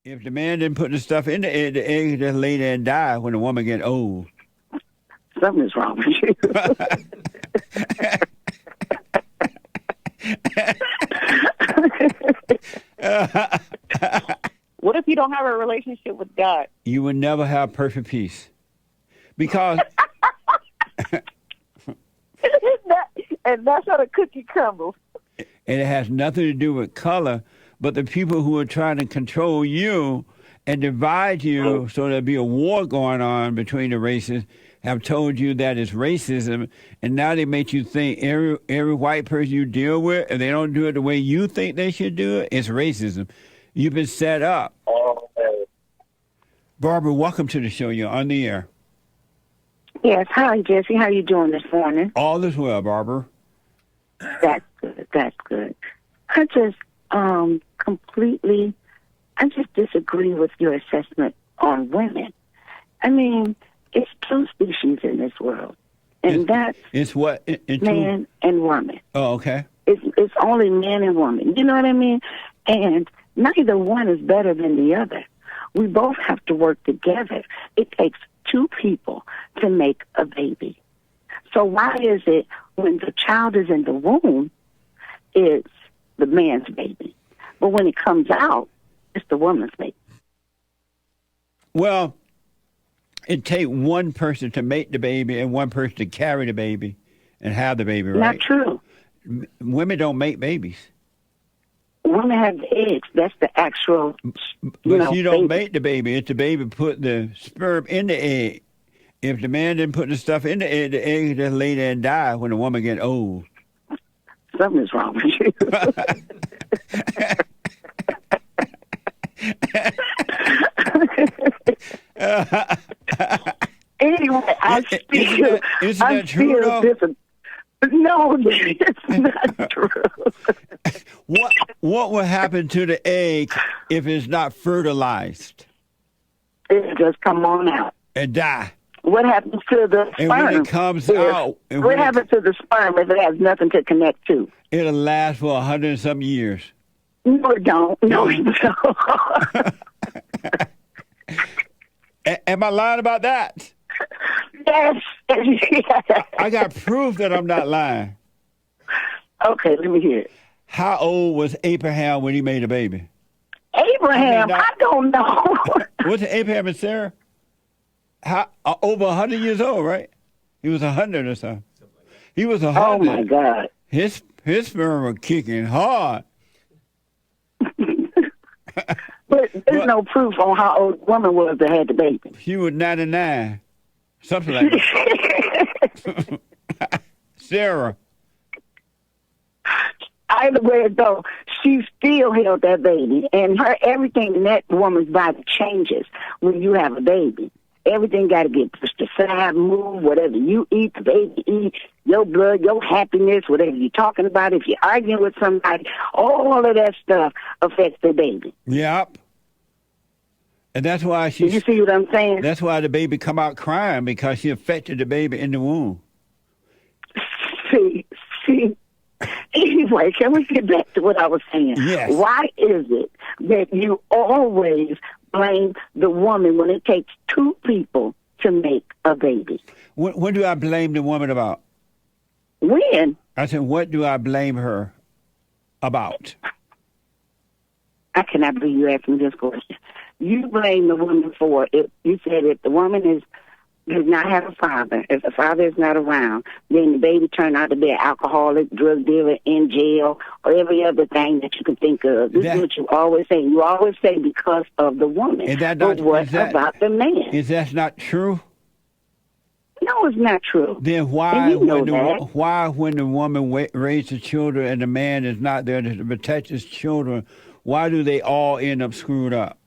If the man didn't put the stuff in the egg just lay there and die when the woman get old. Something's wrong with you. What if you don't have a relationship with God? You will never have perfect peace. Because and that's how the cookie crumbles. and it has nothing to do with color, but the people who are trying to control you and divide you so there'll be a war going on between the races have told you that it's racism, and now they make you think every white person you deal with, if they don't do it the way you think they should do it, it's racism. You've been set up. Barbara, welcome to the show. You're on the air. Yes. Hi, Jesse. How you doing this morning? All is well, Barbara. That's good. That's good. I just I just disagree with your assessment on women. I mean, it's two species in this world, and that's what man and woman. Oh, okay. It's only man and woman. You know what I mean? And neither one is better than the other. We both have to work together. It takes two people to make a baby. So why is it when the child is in the womb, it's the man's baby, but when it comes out, it's the woman's baby? Well, it takes one person to make the baby and one person to carry the baby and have the baby, right? Not true. Women don't make babies. Women have the eggs. That's the actual. But you don't baby. make the baby. It's the baby put the sperm in the egg. If the man didn't put the stuff in the egg just lay there and die when the woman get old. Something's wrong with you. Anyway, isn't that true, though? Different. No, it's not true. What will happen to the egg if it's not fertilized? It just come on out and die. What happens to the sperm? And when it comes out, what happens to the sperm if it has nothing to connect to? It'll last for 100 and some years. No, it don't. No, it don't. Am I lying about that? Yes. I got proof that I'm not lying. Okay, let me hear it. How old was Abraham when he made a baby? Abraham? I don't know. Was it Abraham and Sarah? Over 100 years old, right? He was 100 or something. He was 100. Oh, my God. His sperm was kicking hard. But there's no proof on how old the woman was that had the baby. She was 99. Something like that. Sarah. Either way it go, she still held that baby. And everything in that woman's body changes when you have a baby. Everything got to get pushed aside, move, whatever you eat, the baby eat, your blood, your happiness, whatever you're talking about. If you're arguing with somebody, all of that stuff affects the baby. Yep. And that's why you see what I'm saying? That's why the baby come out crying, because she affected the baby in the womb. See. Anyway, can we get back to what I was saying? Yes. Why is it that you always blame the woman when it takes two people to make a baby? What do I blame the woman about? When? I said, what do I blame her about? I cannot believe you asked me this question. You blame the woman for it. You said if the woman does not have a father, if the father is not around, then the baby turned out to be an alcoholic, drug dealer, in jail, or every other thing that you can think of. This is what you always say. You always say because of the woman. But what about the man? Is that not true? No, it's not true. Then why, when the woman raises children and the man is not there to protect his children, why do they all end up screwed up?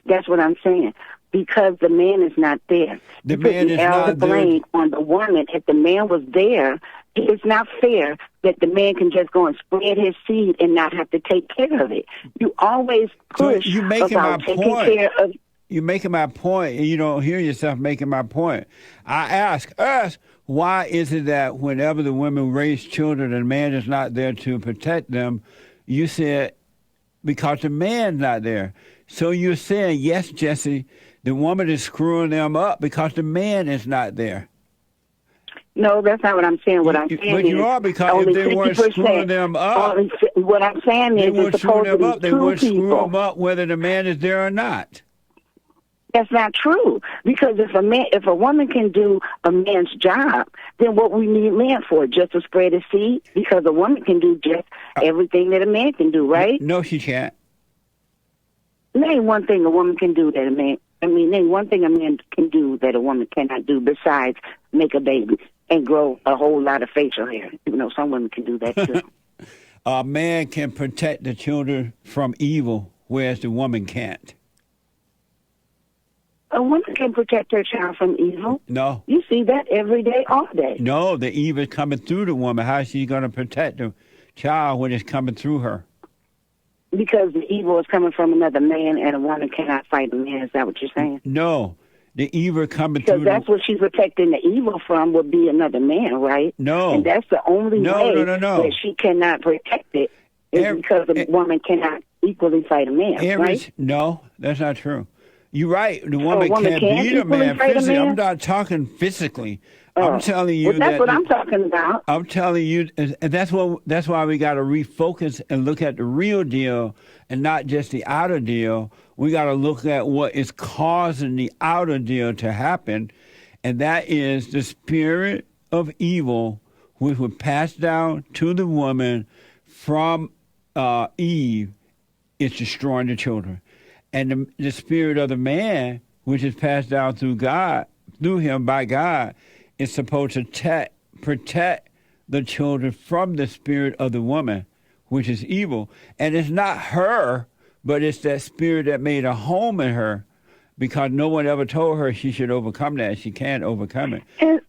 That's what I'm saying. Because the man is not there. The man is not there. Blame on the woman. If the man was there, it's not fair that the man can just go and spread his seed and not have to take care of it. You always push about taking care of. You're making my point, and you don't hear yourself making my point. I ask us, why is it that whenever the women raise children and the man is not there to protect them, you said because the man's not there. So you're saying, yes, Jesse, the woman is screwing them up because the man is not there. No, that's not what I'm saying. What I'm saying but is you are, because only if they weren't 50%. screwing them up, What I'm saying they is weren't it's screwing supposed to them be up. They two weren't screwing people. them up whether the man is there or not. That's not true. Because if a woman can do a man's job, then what we need men for? Just to spread a seed? Because a woman can do just everything that a man can do, right? No, she can't. Name one thing a woman can do that a man. Name one thing a man can do that a woman cannot do besides make a baby and grow a whole lot of facial hair. You know, some women can do that too. A man can protect the children from evil, whereas the woman can't. A woman can protect her child from evil. No. You see that every day, all day. No, the evil is coming through the woman. How is she going to protect the child when it's coming through her? Because the evil is coming from another man, and a woman cannot fight a man. Is that what you're saying? No, the evil coming because through. That's what she's protecting the evil from would be another man, right? No, and that's the only way that she cannot protect it is because the woman cannot equally fight a man, right? No, that's not true. You're right. The woman can't beat a man physically. I'm not talking physically. I'm telling you that's what I'm talking about. I'm telling you, and that's why we got to refocus and look at the real deal and not just the outer deal. We got to look at what is causing the outer deal to happen, and that is the spirit of evil, which was passed down to the woman from Eve, is destroying the children. And the spirit of the man, which is passed down through God, through him by God, is supposed to protect the children from the spirit of the woman, which is evil. And it's not her, but it's that spirit that made a home in her, because no one ever told her she should overcome that. She can't overcome it. Is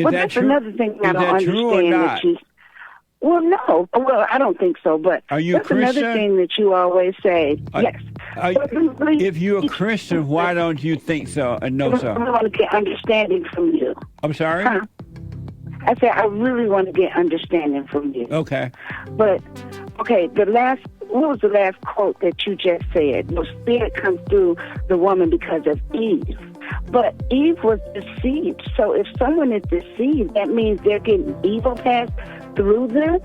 that that's true? another thing I don't understand. True or not? Well, no. Well, I don't think so. But are you that's a Christian? Another thing that you always say. Yes. If you're a Christian, why don't you think so and know so? I want to get understanding from you. I'm sorry? Huh? I said I really want to get understanding from you. Okay. But, okay, what was the last quote that you just said? The spirit comes through the woman because of Eve. But Eve was deceived. So if someone is deceived, that means they're getting evil passed through them?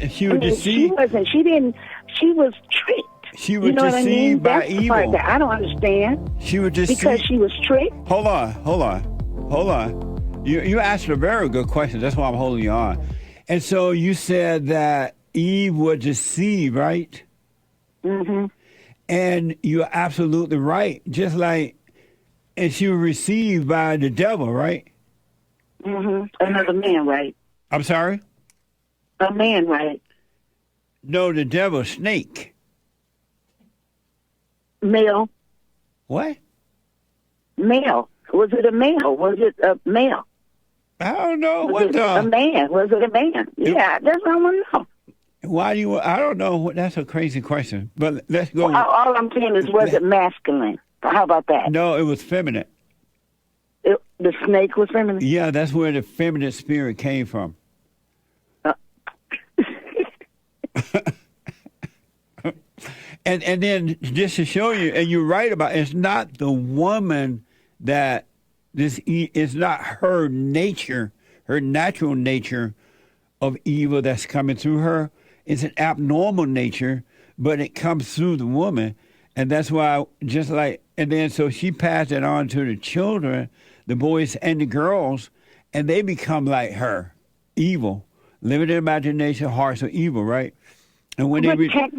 She was deceived? She wasn't. She was tricked. She was deceived by That's evil. The part that I don't understand. She was deceived. Because she was tricked? Hold on. You asked a very good question. That's why I'm holding you on. And so you said that Eve was deceived, right? Mm-hmm. And you're absolutely right. Just like, and she was received by the devil, right? Mm-hmm. Another man, right? I'm sorry? A man, right? No, the devil, snake. Male. What? Male. Was it a male? Was it a male? I don't know. Was it a man? Was it a man? Yeah, that's what I want to know. Why do you? I don't know. That's a crazy question. But let's go. Well, all I'm saying is, was it masculine? How about that? No, it was feminine. The snake was feminine? Yeah, that's where the feminine spirit came from. And then just to show you, and you're right about it, it's not the woman that it's not her nature, her natural nature of evil that's coming through her. It's an abnormal nature, but it comes through the woman. And that's why, and then so she passed it on to the children, the boys and the girls, and they become like her, evil, limited imagination, hearts of evil, right? And when they return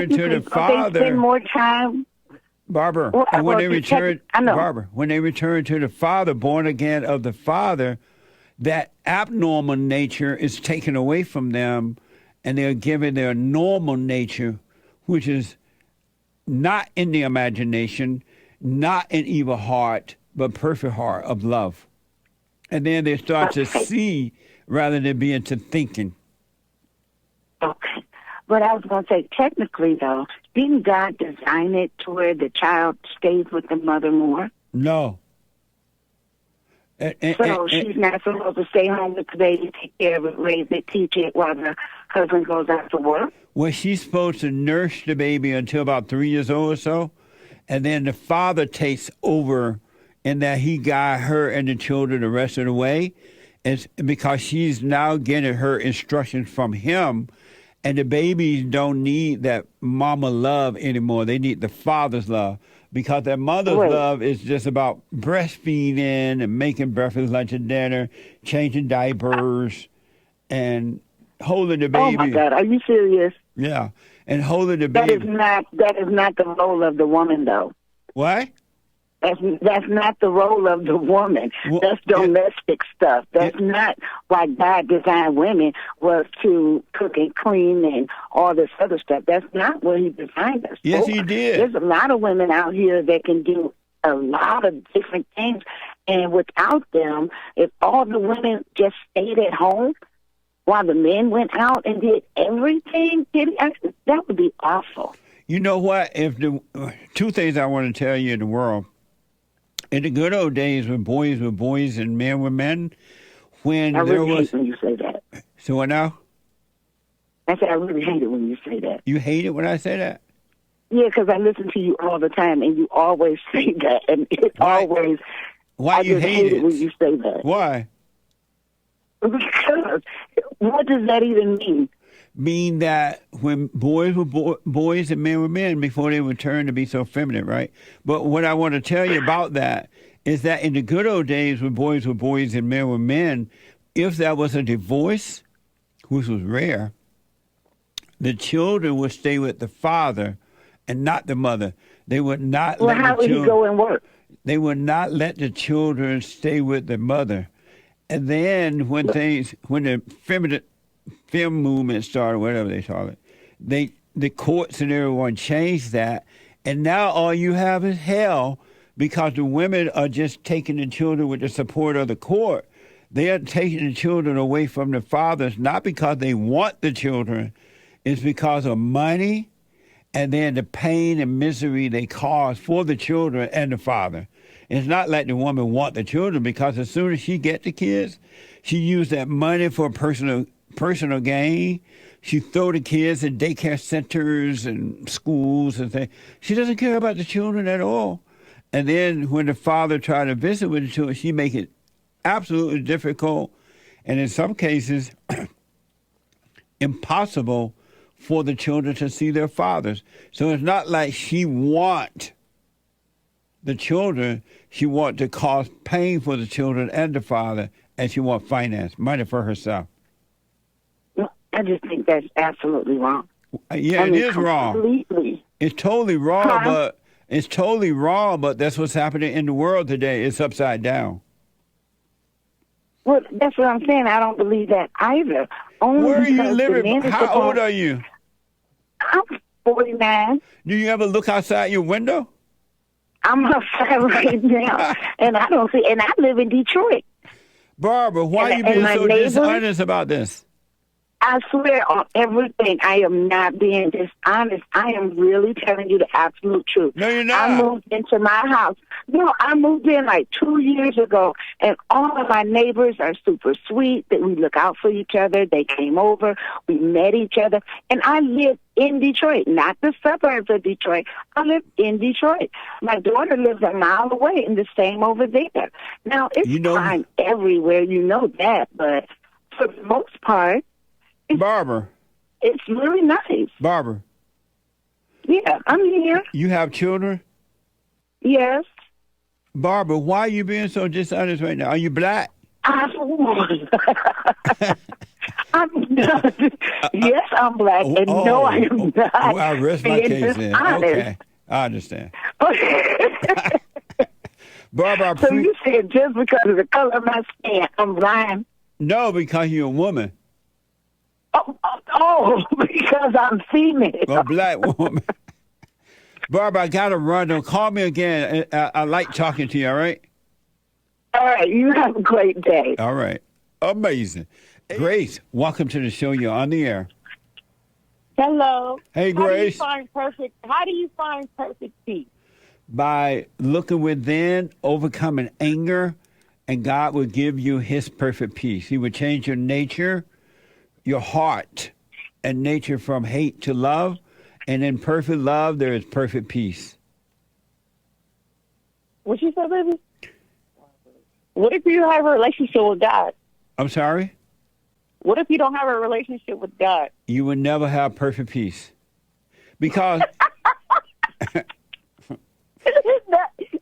to the Father, they spend more time. Barbara, when they return to the Father, born again of the Father, that abnormal nature is taken away from them, and they're given their normal nature, which is not in the imagination, not an evil heart, but perfect heart of love. And then they start to see rather than being to thinking. Okay. But I was going to say, technically, though, didn't God design it to where the child stays with the mother more? No. So she's not supposed to stay home with the baby, take care of it, raise it, teach it while the husband goes out to work? Well, she's supposed to nurse the baby until about 3 years old or so, and then the father takes over, in that he guide her and the children the rest of the way. It's because she's now getting her instructions from him, and the babies don't need that mama love anymore. They need the father's love, because their mother's Right. love is just about breastfeeding and making breakfast, lunch, and dinner, changing diapers, and holding the Oh baby. my God, are you serious? Yeah, and holding the That is baby. not the role of the woman, though. What? That's not the role of the woman. Well, That's domestic stuff. That's not why God designed women, was to cook and clean and all this other stuff. That's not what He designed us Yes, for. He did. There's a lot of women out here that can do a lot of different things, and without them, if all the women just stayed at home while the men went out and did everything, that would be awful. You know what? If the two things I want to tell you in the world, in the good old days when boys were boys and men were men, when I there really was hate when you say that. so what now? I said I really hate it when you say that. You hate it when I say that? Yeah, because I listen to you all the time, and you always say that, and it Why? always. Why I you just hate it when it? you say that. Why? Because what does that even mean? Mean that when boys were boys and men were men before they would turn to be so feminine, right? But what I want to tell you about that is that in the good old days when boys were boys and men were men, if there was a divorce, which was rare, the children would stay with the father and not the mother. They would not Well, let how the would he children. go and work? They would not let the children stay with the mother. And then when the film movement started, whatever they call it, the courts and everyone changed that, and now all you have is hell, because the women are just taking the children with the support of the court. They are taking the children away from the fathers, not because they want the children, it's because of money, and then the pain and misery they cause for the children and the father. It's not like the woman want the children, because as soon as she get the kids, she use that money for personal gain. She throw the kids in daycare centers and schools and things. She doesn't care about the children at all. And then when the father try to visit with the children, she make it absolutely difficult, and in some cases, impossible for the children to see their fathers. So it's not like she want the children. She want to cause pain for the children and the father, and she want finance, money for herself. I just think that's absolutely wrong. Yeah, I mean, it is wrong. Completely. It's totally wrong, Huh? but it's totally wrong. But that's what's happening in the world today. It's upside down. Well, that's what I'm saying. I don't believe that either. Only Where are you because the living? men is How old supposed- are you? I'm 49. Do you ever look outside your window? I'm outside right now, and I don't see. And I live in Detroit. Barbara, why are you And being my so neighbor- dishonest about this? I swear on everything, I am not being dishonest. I am really telling you the absolute truth. No, you're not. I moved into my house. No, I moved in like 2 years ago, and all of my neighbors are super sweet. That we look out for each other. They came over. We met each other. And I live in Detroit, not the suburbs of Detroit. I live in Detroit. My daughter lives a mile away, and the same over there. Now, it's You know- crime everywhere. You know that. But for the most part, Barbara, it's really nice. Barbara, Yeah, I'm here. you have children? Yes. Barbara, why are you being so dishonest right now? Are you black? I'm not. Yes, I'm black, and no, I am not. Well, I rest my being case then. dishonest. Okay, I understand. Barbara, So you said just because of the color of my skin, I'm blind? no, because you're a woman, Oh, because I'm female. a black woman. Barbara, I got to run. Don't call me again. I like talking to you, all right? All right, you have a great day. All right. Amazing. Grace, welcome to the show. You're on the air. Hello. Hey, Grace. How do you find perfect peace? By looking within, overcoming anger, and God will give you his perfect peace. He will change your nature, your heart, and nature from hate to love. And in perfect love, there is perfect peace. What you said, baby? What if you have a relationship with God? I'm sorry? What if you don't have a relationship with God? You will never have perfect peace. Because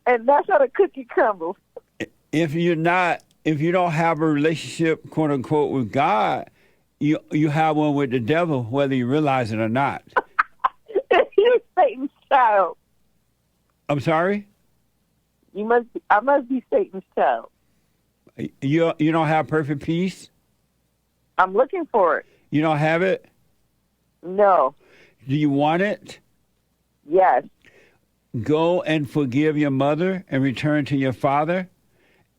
and that's how the cookie crumbles. if you don't have a relationship, quote unquote, with God, you have one with the devil, whether you realize it or not. You're Satan's child. I'm sorry? I must be Satan's child. You don't have perfect peace? I'm looking for it. You don't have it? No. Do you want it? Yes. Go and forgive your mother and return to your father,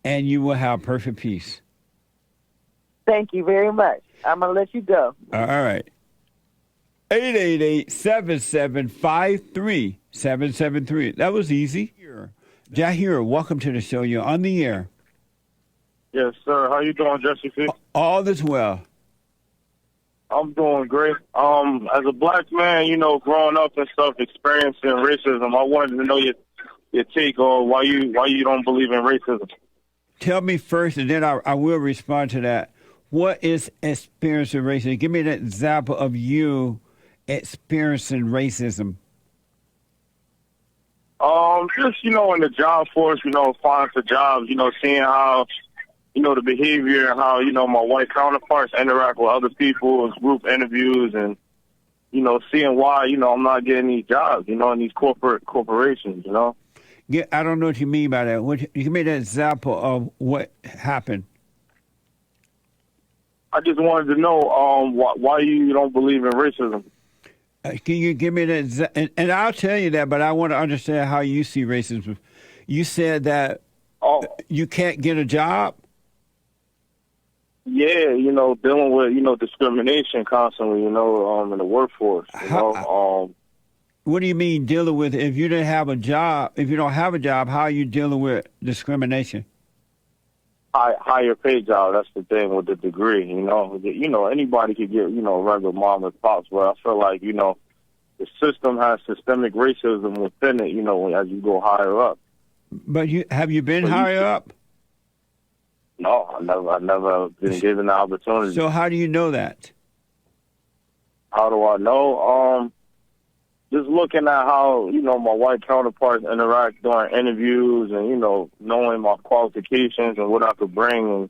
and you will have perfect peace. Thank you very much. I'm going to let you go. All right. 888-7753-773. That was easy. Jaiheer, welcome to the show. You're on the air. Yes, sir. How you doing, Jesse? All is well. I'm doing great. As a black man, growing up and stuff, experiencing racism, I wanted to know your take on why you don't believe in racism. Tell me first, and then I will respond to that. What is experiencing racism? Give me an example of you experiencing racism. Just, in the job force, applying for jobs, seeing how, the behavior and how, my white counterparts interact with other people in group interviews and, seeing why, I'm not getting these jobs, in these corporations, Yeah, I don't know what you mean by that. Give me an example of what happened. I just wanted to know why you don't believe in racism. Can you give me an example? And I'll tell you that, but I want to understand how you see racism. You said that you can't get a job? Yeah, dealing with, discrimination constantly, in the workforce. What do you mean dealing with, if you didn't have a job, if you don't have a job, how are you dealing with discrimination? Higher pay job, that's the thing with the degree, anybody could get, regular mom and pops, but I feel like, the system has systemic racism within it, as you go higher up. But have you been higher up? No, I never been given the opportunity. So how do you know that? How do I know? Just looking at how, my white counterparts interact during interviews and, knowing my qualifications and what I could bring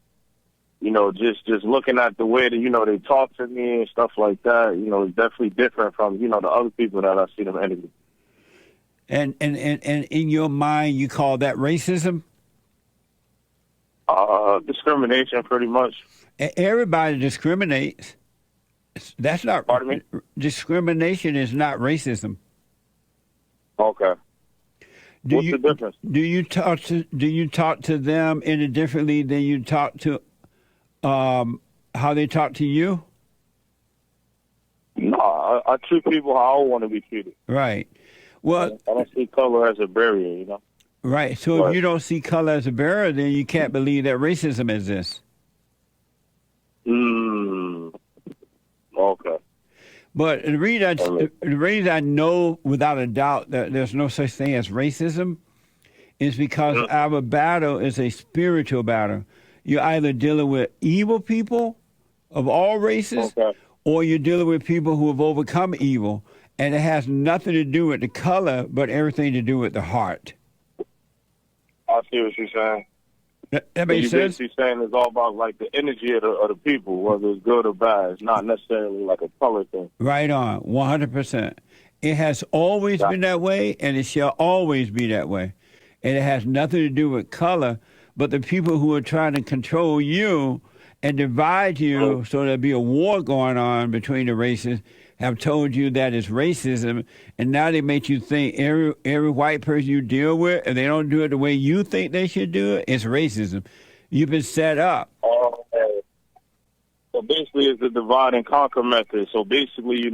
and, just looking at the way that, they talk to me and stuff like that, it's definitely different from, the other people that I see them interview. And in your mind, you call that racism? Discrimination, pretty much. Everybody discriminates. That's not. Pardon me? Discrimination is not racism. Okay. What's the difference? Do you talk to them any differently than you talk to how they talk to you? No, I treat people how I want to be treated. Right. Well, I don't see color as a barrier, Right. So if you don't see color as a barrier, then you can't believe that racism exists. Okay. But the reason I know without a doubt that there's no such thing as racism is because our battle is a spiritual battle. You're either dealing with evil people of all races, or you're dealing with people who have overcome evil, and it has nothing to do with the color, but everything to do with the heart. I see what you're saying. That makes sense? You're basically saying it's all about like the energy of the people, whether it's good or bad. It's not necessarily like a color thing. Right on, 100%. It has always been that way, and it shall always be that way. And it has nothing to do with color, but the people who are trying to control you and divide you so there'll be a war going on between the races have told you that it's racism, and now they make you think every white person you deal with, if they don't do it the way you think they should do it, it's racism. You've been set up. So basically it's the divide and conquer method. So basically,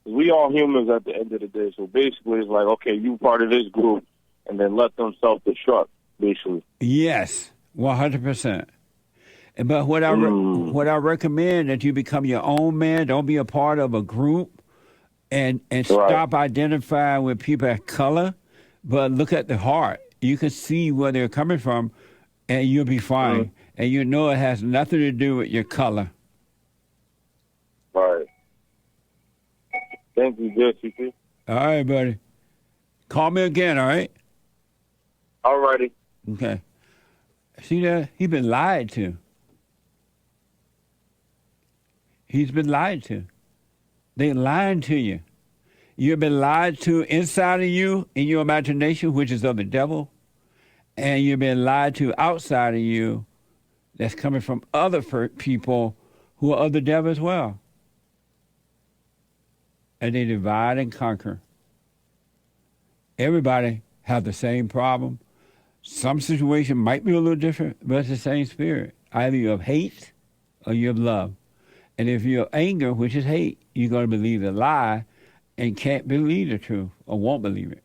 we all humans at the end of the day. So basically it's like, okay, you part of this group, and then let them self-destruct, basically. Yes, 100%. But what I recommend that you become your own man. Don't be a part of a group, and stop identifying with people of color. But look at the heart. You can see where they're coming from, and you'll be fine. And you know it has nothing to do with your color. Right. Thank you, JCP. All right, buddy. Call me again, all right? All righty. Okay. See that? He's been lied to. He's been lied to. They lying to you. You've been lied to inside of you, in your imagination, which is of the devil. And you've been lied to outside of you, that's coming from other people who are of the devil as well. And they divide and conquer. Everybody have the same problem. Some situation might be a little different, but it's the same spirit. Either you have hate or you have love. And if you have anger, which is hate, you're going to believe the lie and can't believe the truth or won't believe it.